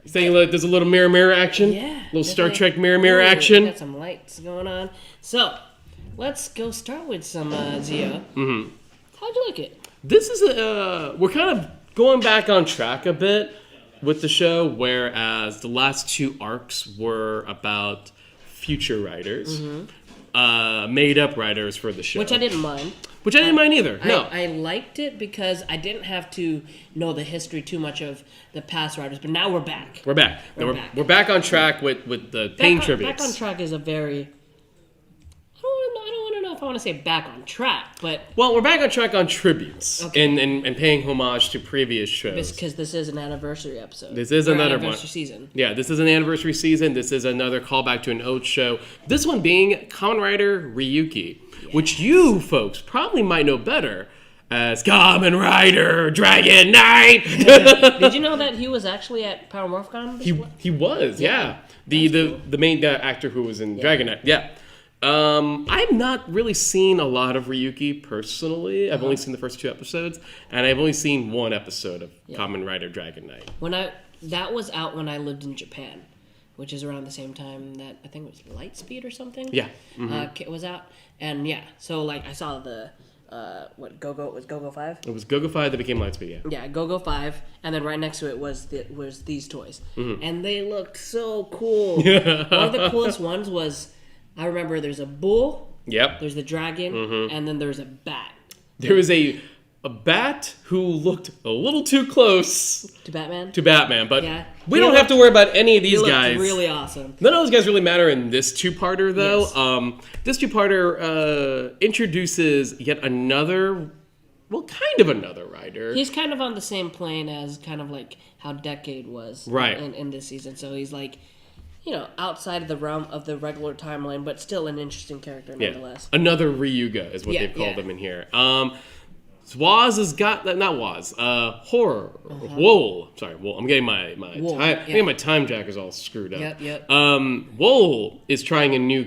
Saying like there's a little mirror action? Yeah. Little Star Trek mirror action? Got some lights going on. So, let's go start with some Zia. Mm-hmm. How'd you like it? This is we're kind of going back on track a bit with the show, whereas the last two arcs were about future writers, made up writers for the show. Which I didn't mind. Which I didn't mind either. No. I liked it because I didn't have to know the history too much of the past writers, but now we're back. We're back. We're back on track with the Pain tributes. Back on track is a very... I don't know if I want to say back on track, but... Well, we're back on track on tributes and paying homage to previous shows. Because this is an anniversary episode. This is another anniversary season. Yeah, this is an anniversary season. This is another callback to an old show. This one being Kamen Rider Ryuga, which you folks probably might know better as Kamen Rider Dragon Knight. Did you know that he was actually at Power Morph Con? He was, yeah. The main actor who was in Dragon Knight, yeah. I've not really seen a lot of Ryuga personally. I've only seen the first 2 episodes, and I've only seen 1 episode of Kamen Rider Dragon Knight. That was out when I lived in Japan, which is around the same time that I think it was Lightspeed or something. Yeah, it was out, and so like I saw the Go-Go 5. It was Go-Go 5 that became Lightspeed. Yeah, Go-Go 5, and then right next to it was these toys, and they looked so cool. One of the coolest ones was. I remember there's a bull, there's the dragon, and then there's a bat. There was a bat who looked a little too close to Batman, but we don't have to worry about any of these guys. Really awesome. None of those guys really matter in this 2-parter, though. Yes. This 2-parter introduces yet another, kind of another rider. He's kind of on the same plane as kind of like how Decade was in this season. So he's like... outside of the realm of the regular timeline, but still an interesting character nonetheless. Another Ryuga is what they've called him in here. Waz has got not Waz. Horror. Wool. Sorry, Wool. I'm getting my time. I think my time jackers all screwed up. Yep. Wool is trying a new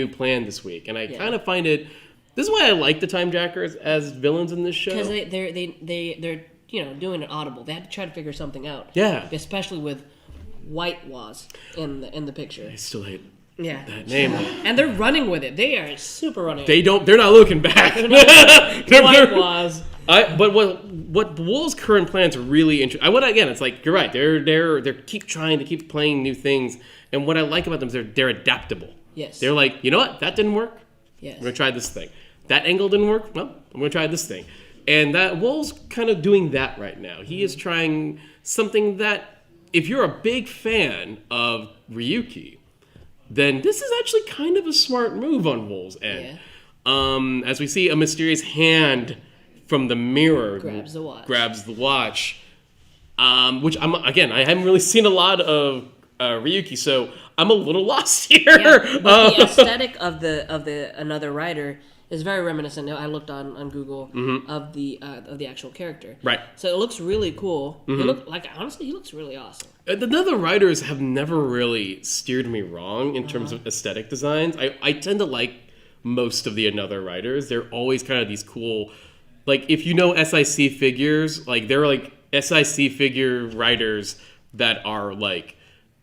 plan this week, and I kind of find it. This is why I like the time jackers as villains in this show because they're doing it audible. They had to try to figure something out. Yeah, especially with White Waz in the picture. I still hate that name. And they're running with it. They are super running. They're not looking back. White Waz. But what Wool's current plans are really interesting. Again, it's like you're right. They're keep trying to keep playing new things. And what I like about them is they're adaptable. Yes. They're like, you know what? That didn't work. Yes. I'm gonna try this thing. That angle didn't work. Well, I'm gonna try this thing. And that Wool's kind of doing that right now. He is trying something that. If you're a big fan of Ryuga, then this is actually kind of a smart move on Wool's end. Yeah. As we see a mysterious hand from the mirror grabs the watch. Which I haven't really seen a lot of Ryuga, so I'm a little lost here. Yeah, but the aesthetic of the another rider is very reminiscent. I looked on Google of the actual character. Right. So it looks really cool. Honestly, he looks really awesome. The other writers have never really steered me wrong in terms of aesthetic designs. I tend to like most of the Another writers. They're always kind of these cool, like if you know SIC figures, like they're like SIC figure writers that are like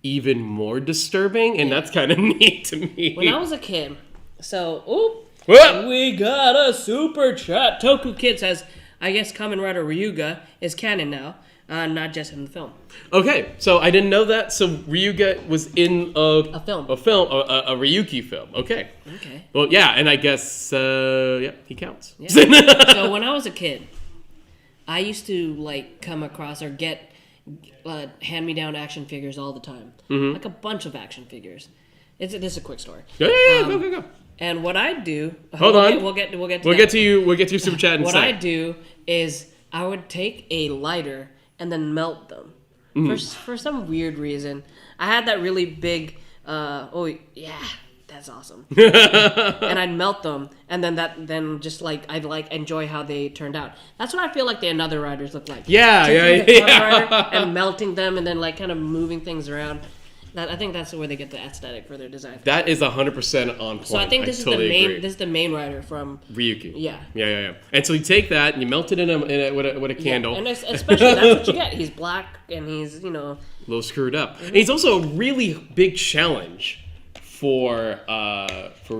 even more disturbing, and that's kind of neat to me. When I was a kid, we got a super chat. Toku Kid says, I guess Kamen Rider Ryuga is canon now, not just in the film. Okay, so I didn't know that. So Ryuga was in a Ryuga film. Okay. Well, yeah, and I guess, he counts. Yeah. So when I was a kid, I used to, come across or get hand-me-down action figures all the time. Like a bunch of action figures. This is a quick story. Yeah, go. And what I do... Hold on. We'll get to We'll get to your super chat in a What sec. I do is I would take a lighter and then melt them. For some weird reason. I had that really big... that's awesome. And I'd melt them, and then I'd enjoy how they turned out. That's what I feel like the Another Riders look like. Yeah. And melting them, and then kind of moving things around. I think that's where they get the aesthetic for their design. That is 100% on point. So I think this is totally the main. agree. This is the main writer from Ryuga. Yeah. And so you take that and you melt it with a candle. And especially that's what you get. He's black and he's a little screwed up. And he's also a really big challenge for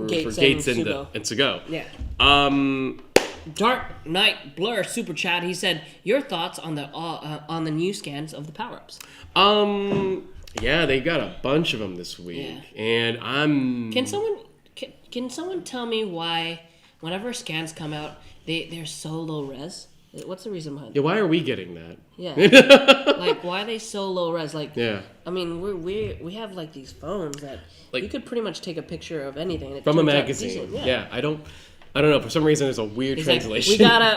Gates and Sougo. Yeah. Dark Knight Blur Super Chat. He said, "Your thoughts on the new scans of the power-ups?" Yeah, they got a bunch of them this week, and Can someone tell me why whenever scans come out, they're so low res? What's the reason behind that? Yeah, why are we getting that? Yeah, like why are they so low res? Like, I mean, we have like these phones that you could pretty much take a picture of anything from a magazine. Yeah, I don't know. For some reason, there's a weird translation.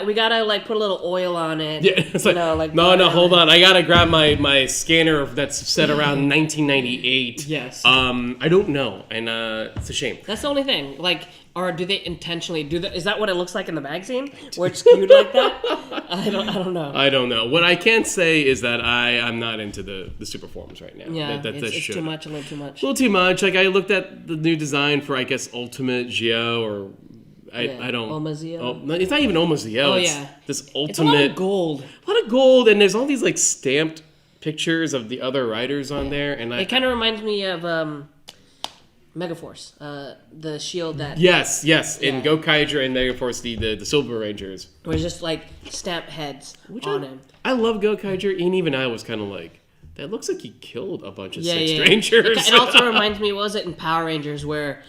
We gotta like put a little oil on it. Yeah, it's like no, hold on. I gotta grab my scanner that's set around 1998. Yes. I don't know, and it's a shame. That's the only thing. Like, or do they intentionally do that? Is that what it looks like in the magazine, where it's skewed like that? I don't know. I don't know. What I can say is that I'm not into the super forms right now. Yeah, it's too much. A little too much. A little too much. Like I looked at the new design for Ultimate Geo or. I don't. Omazeo. Oh, it's not even Omazeo. Oh, it's this ultimate. It's a lot of gold. A lot of gold, and there's all these stamped pictures of the other riders on there, and it kind of reminds me of Megaforce, the shield that. Yes. In Gokaiger and Megaforce, the Silver Rangers. Where it's just stamped heads on him. I love Gokaiger, and even I was kind of like, that looks like he killed a bunch of Six Rangers. It also reminds me, what was it in Power Rangers where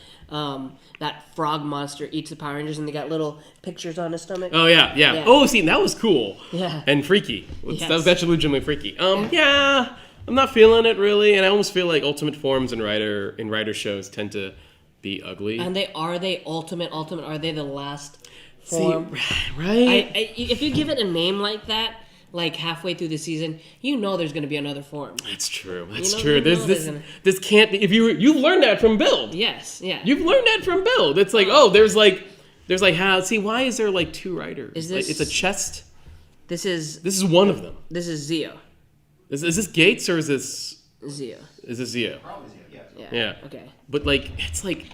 that frog monster eats the Power Rangers and they got little pictures on his stomach? Oh, yeah. Oh, see, that was cool. Yeah. And freaky. Yes. That was actually legitimately freaky. Yeah, I'm not feeling it really, and I almost feel like Ultimate Forms and Rider shows tend to be ugly. And are they ultimate? Are they the last form? See, right? If you give it a name like that, like halfway through the season, there's going to be another form. That's true. True. This can't be. If you've learned that from Build. Yes. Yeah. You've learned that from Build. It's like there's how. See, why is there two riders? It's a chest. This is one of them. This is Zeo. Is this Gates or is this Zeo? Is this Zeo? Probably Zeo. Yeah. Okay. But it's like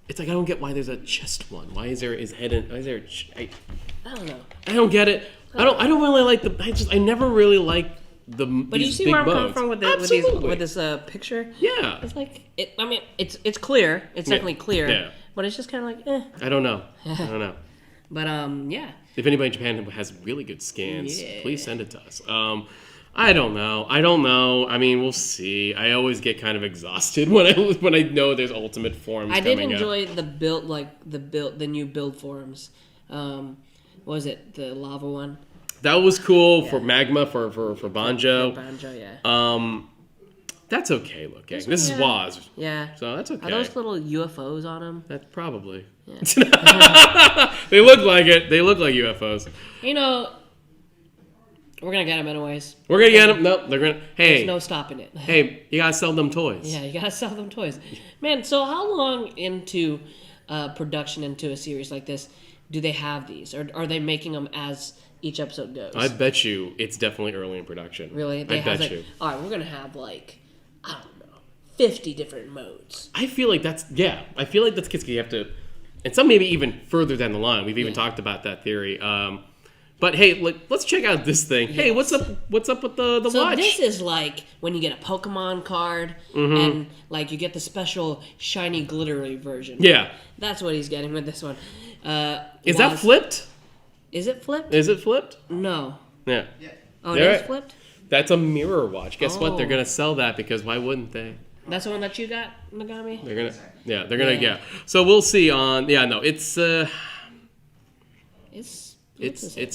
I don't get why there's a chest one. Why is there his head in? Why is there? I don't know. I don't get it. I don't really like I never really liked the. But you see where I'm coming from with this picture? Yeah. It's it's clear. It's definitely clear. Yeah. But it's just kind of I don't know. But yeah. If anybody in Japan has really good scans, please send it to us. I don't know. I mean, we'll see. I always get kind of exhausted when I know there's ultimate forms. I did enjoy the build, the new build forms. What was it, the lava one? That was cool for Magma for Banjo. For Banjo, yeah. That's okay looking. This is Waz. Yeah. So that's okay. Are those little UFOs on them? That probably. Yeah. They look like it. They look like UFOs. We're going to get them anyways. We're going to get them. Nope. They're going to. Hey. There's no stopping it. Hey, you got to sell them toys. Yeah, you got to sell them toys. Man, so how long into production into a series like this do they have these? Or are they making them as each episode goes? I bet you it's definitely early in production. Really? I bet you. All right, we're going to have I don't know, 50 different modes. I feel like that's because you have to, and some maybe even further down the line. We've even talked about that theory. But hey, let's check out this thing. Yes. Hey, what's up with the watch? So this is like when you get a Pokemon card and you get the special shiny glittery version. Yeah. That's what he's getting with this one. Is that flipped? Is it flipped? Is it flipped? No. Yeah. Oh, it is flipped? That's a mirror watch. Guess what? They're gonna sell that because why wouldn't they? That's the one that you got, Nagami? They're gonna. So we'll see on. Yeah, no, it's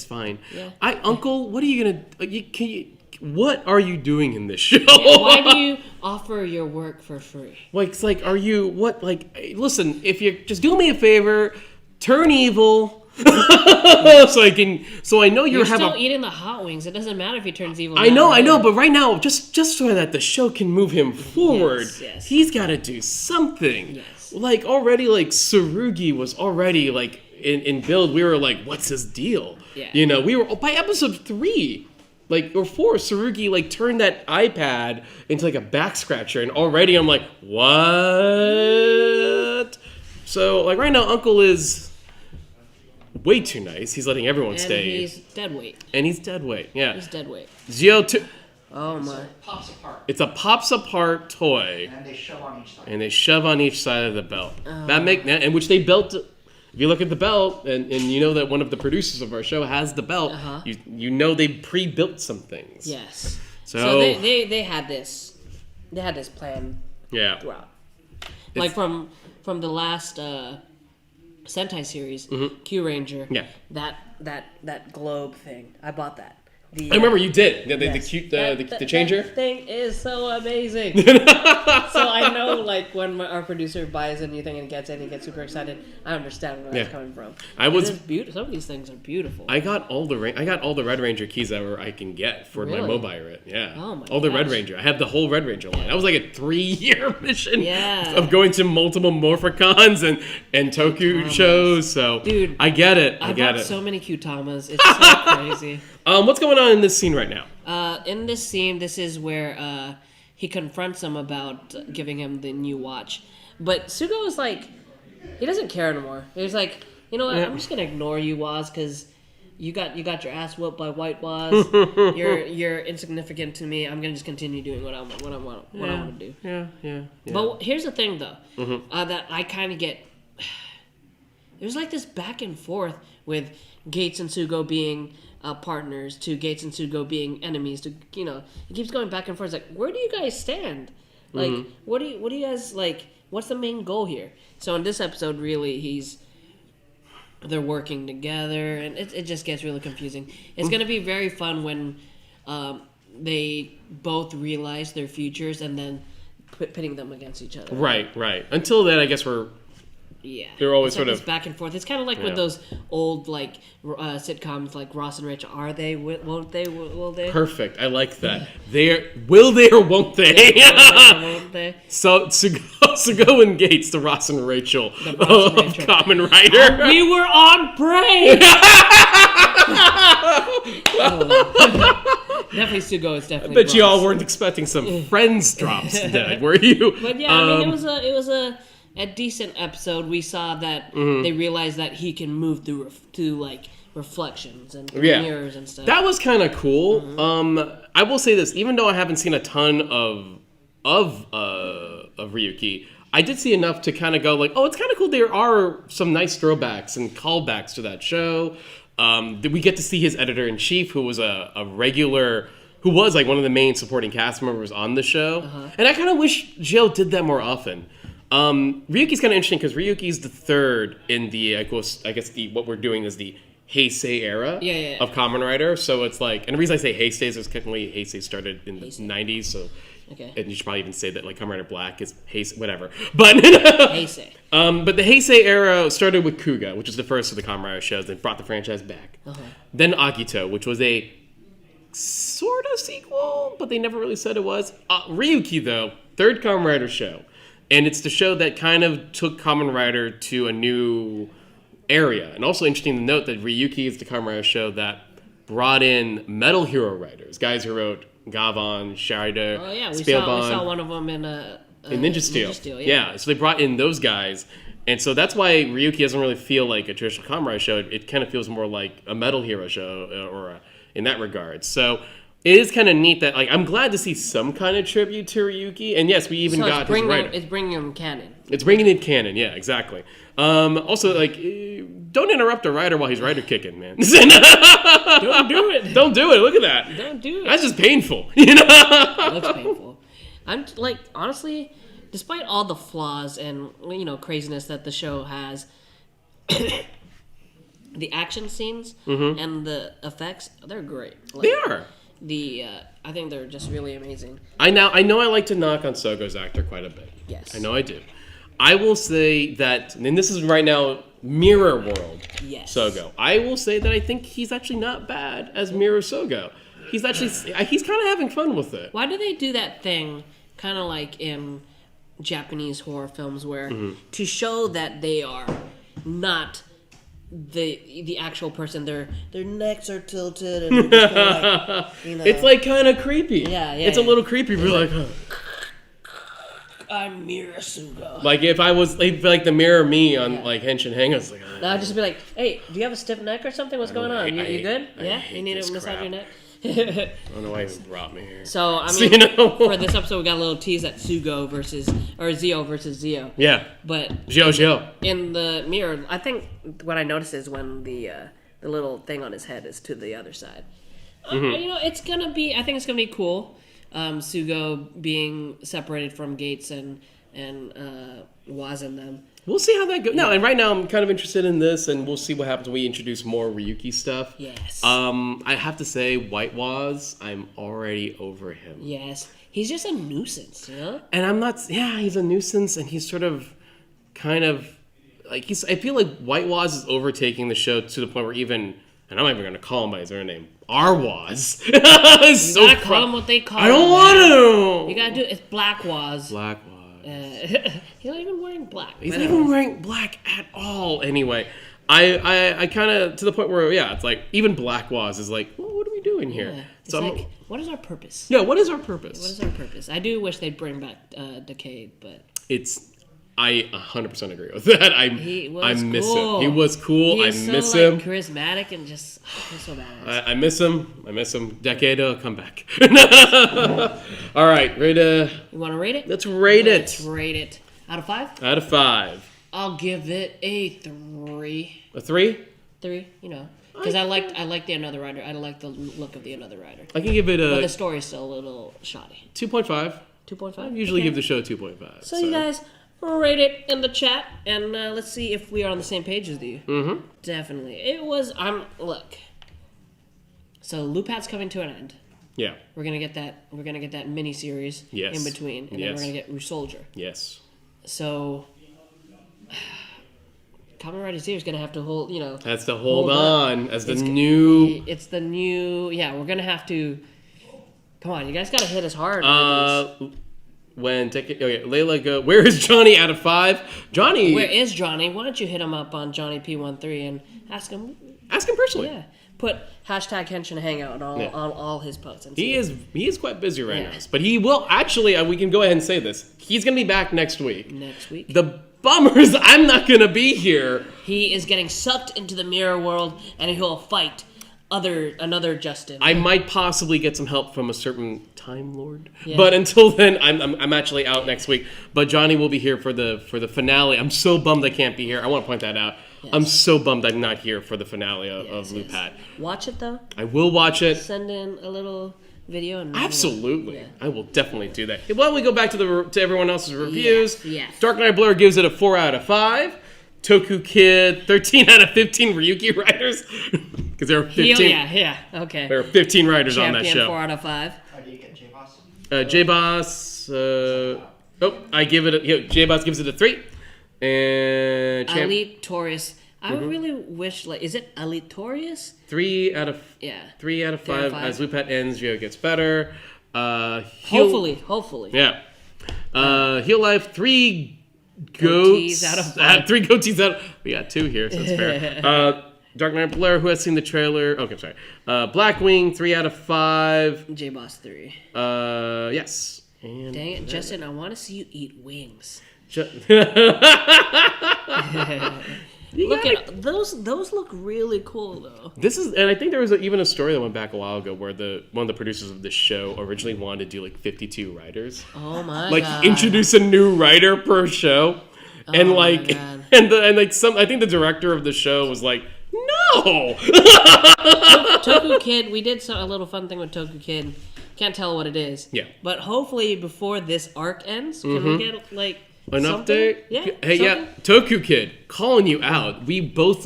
fine. Yeah. Uncle, what are you gonna? What are you doing in this show? Yeah, why do you offer your work for free? Are you what? Listen, if you just do me a favor, turn evil. So I know you're still eating the hot wings. It doesn't matter if he turns evil. I know, but right now, just so that the show can move him forward, he's got to do something. Yes. Already, Tsurugi was already in Build. We were like, what's his deal? Yeah. We were by episode 3. like, or 4, Tsurugi, like, turned that iPad into, like, a back scratcher, and already I'm like, what? So, like, right now, Uncle is way too nice. He's letting everyone stay. And he's dead weight. Yeah. He's dead weight. Zio, too. Oh, my. Pops apart. It's a pops apart toy. And they shove on each side. And they shove on each side of the belt. And which they built. If you look at the belt, and you know that one of the producers of our show has the belt, you know they pre-built some things. Yes. So they had this. They had this plan. Yeah. Throughout. Like from the last Sentai series, Q Ranger. Yeah. That globe thing. I bought that. I remember you did. The changer? That thing is so amazing. So I know, like, when our producer buys a new thing and gets it and he gets super excited, I understand where that's coming from. It's beautiful. Some of these things are beautiful. I got all the Red Ranger keys that I can get for my mobile. Yeah. Oh my all the Red Ranger. I have the whole Red Ranger line. That was like a 3-year mission of going to multiple Morphicons and Toku shows. So dude, I get it. I bought so many Q-Tamas. It's so crazy. What's going on in this scene right now? In this scene, this is where he confronts him about giving him the new watch. But Sougo is like, he doesn't care anymore. He's like, you know what? I'm just gonna ignore you, Waz, because you got your ass whooped by White Waz. You're insignificant to me. I'm gonna just continue doing what I want to do. Yeah. But here's the thing, though, that I kind of get. There's like this back and forth with Gates and Sougo being partners, to Gates and Sougo being enemies, to, you know, it keeps going back and forth. It's like, where do you guys stand? Like, what do you guys, like, what's the main goal here? So in this episode, really, they're working together, and it just gets really confusing. It's going to be very fun when they both realize their futures and then pitting them against each other. Right. Until then, I guess they're always sort of back and forth. It's kind of like with those old, like, sitcoms like Ross and Rich. Are they? Won't they? Will they? Perfect. I like that. Will they or won't they? Won't they? So Sougo and Gates, the Ross and Rachel of Kamen Rider. We were on break. Definitely Sougo is definitely. I bet you all weren't expecting some Friends drops today, were you? But yeah, I mean, it was a decent episode. We saw that they realized that he can move through like reflections and mirrors and stuff. That was kind of cool. I will say this: even though I haven't seen a ton of Ryuki, I did see enough to kind of go like, oh, it's kind of cool. There are some nice throwbacks and callbacks to that show. We get to see his editor-in-chief, who was a regular, who was like one of the main supporting cast members on the show. And I kind of wish Jill did that more often. Ryuki's kind of interesting because Ryuki's the third in the, I guess what we're doing is the Heisei era of Kamen Rider. So it's like, and the reason I say Heisei is because technically Heisei started in the 90s, so and you should probably even say that like Kamen Rider Black is Heisei, whatever. But Heisei. But the Heisei era started with Kuga, which was the first of the Kamen Rider shows that brought the franchise back. Then Akito, which was a sort of sequel, but they never really said it was. Ryuki, though, third Kamen Rider show. And it's the show that kind of took Kamen Rider to a new area. And also interesting to note that Ryuki is the Kamen Rider show that brought in Metal Hero writers, guys who wrote Gavon, Sharider, Spielbahn. We saw one of them in Ninja Steel. So they brought in those guys. And so that's why Ryuki doesn't really feel like a traditional Kamen Rider show. It kind of feels more like a Metal Hero show in that regard. So it is kind of neat that, like, I'm glad to see some kind of tribute to Ryuki. And yes, we even got his writer. It's bringing him canon. It's bringing in canon, yeah, exactly. Also, like, don't interrupt a writer while he's writer kicking, man. Don't do it. Don't do it. Look at that. Don't do it. That's just painful, you know? It looks painful. I'm, like, honestly, despite all the flaws and, you know, craziness that the show has, the action scenes and the effects, they're great. Like, they are. I think they're just really amazing. I know I like to knock on Sogo's actor quite a bit. Yes. I know I do. I will say that, and this is right now Mirror World Sougo. I will say that I think he's actually not bad as Mirror Sougo. He's kind of having fun with it. Why do they do that thing, kind of like in Japanese horror films, where to show that they are not the actual person, their necks are tilted and they're just like, it's like kind of creepy. Yeah, it's a little creepy. We're like, I'm Mirror Sougo. Like if I was like the mirror me on like Henshin Hangout, like I'd just be like, hey, do you have a stiff neck or something? What's going on? You good? Yeah, you need to massage your neck. I don't know why you brought me here. So I mean, for this episode, we got a little tease at Zio versus Zio. Yeah, but Zio. In the mirror, I think what I noticed is when the little thing on his head is to the other side. It's gonna be. I think it's gonna be cool. Sougo being separated from Gates and Waz and them. We'll see how that goes. No, and right now I'm kind of interested in this, and we'll see what happens when we introduce more Ryuki stuff. Yes. I have to say, White Waz, I'm already over him. Yes. He's just a nuisance, you know? And I'm not... Yeah, he's a nuisance, and he's sort of... Kind of... Like, I feel like White Waz is overtaking the show to the point where even... And I'm not even going to call him by his own name. Our Waz. You gotta call him what they call him. I don't want to! You gotta do... It's Black Waz. Black Waz. He's not even wearing black. He's not even wearing black at all. Anyway, I kind of to the point where it's like even Black Waz is like, well, what are we doing here? Yeah. So it's like, what is our purpose? Yeah, what is our purpose? What is our purpose? I do wish they'd bring back Decade, but I 100% agree with that. I miss him. He was cool. I miss him. Charismatic and just so badass. I miss him. Decade, come back. All right, ready to... You want to rate it? Let's rate it. Let's rate it. Out of 5? Out of 5. I'll give it a 3. A 3? 3, because I liked the Another Rider. I like the look of the Another Rider. I can give it a... But the story's still a little shoddy. 2.5. 2.5? I usually give the show 2.5. So you guys... Rate it in the chat, and let's see if we are on the same page as you. Mm-hmm. Definitely. It was... Look. So, Lupat's coming to an end. Yeah. We're gonna get that mini-series in between, and then we're gonna get Rouge Soldier. Yes. So... Kamen Rider Zero is gonna have to hold, That's to hold on as the new... It's the new... Yeah, we're gonna have to... Come on, you guys gotta hit us hard. Layla go. Where is Johnny out of 5? Johnny. Where is Johnny? Why don't you hit him up on Johnny P13 and ask him? Ask him personally. Yeah. Put hashtag Henshin Hangout on all his posts. And he is quite busy right now, but he will actually. We can go ahead and say this. He's gonna be back next week. The bummer is I'm not gonna be here. He is getting sucked into the mirror world, and he'll fight another Justin. I might possibly get some help from a certain Time Lord, but until then, I'm actually out next week. But Johnny will be here for the finale. I'm so bummed I can't be here. I want to point that out. Yes. I'm so bummed I'm not here for the finale of Lupat. Watch it though. I will watch it. Send in a little video. And absolutely, I will definitely do that. Why don't we go back to everyone else's reviews? Yeah. Dark Knight Blur gives it a 4 out of 5. Toku Kid, 13 out of 15 Ryuki writers. Because there were 15. Okay. There were 15 writers on that show. 4 out of 5. How do you get J-Boss? J-Boss, I give it J-Boss gives it a 3. And Elite Taurus. I really wish, is it Elite Taurus? 3 out of 5. As Lupat ends, Geo gets better. Hopefully. Yeah. Heal Life, 3 goats out of 5. 3 goatees out. We got 2 here, so it's fair. Dark Knight Blair, who has seen the trailer? Okay, sorry. Blackwing, 3 out of 5. J-Boss 3. Yes. And dang it, Justin! I want to see you eat wings. Look at those. Those look really cool, though. And I think there was even a story that went back a while ago where one of the producers of this show originally wanted to do 52 writers. Oh my god! Introduce a new writer per show, and I think the director of the show was like, no. Toku Kid. We did a little fun thing with Toku Kid. Can't tell what it is. Yeah. But hopefully before this arc ends, can we get an update? Yeah. Hey, Toku Kid, calling you out. We both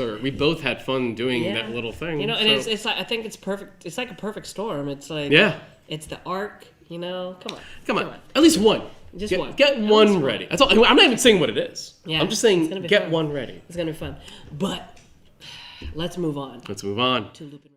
had fun doing that little thing. And it's like, I think it's perfect. It's like a perfect storm. It's like it's the arc. Come on. At least one. One. Get one ready. That's all. I'm not even saying what it is. Yeah. I'm just saying get one ready. It's gonna be fun. But let's move on. To Lupin.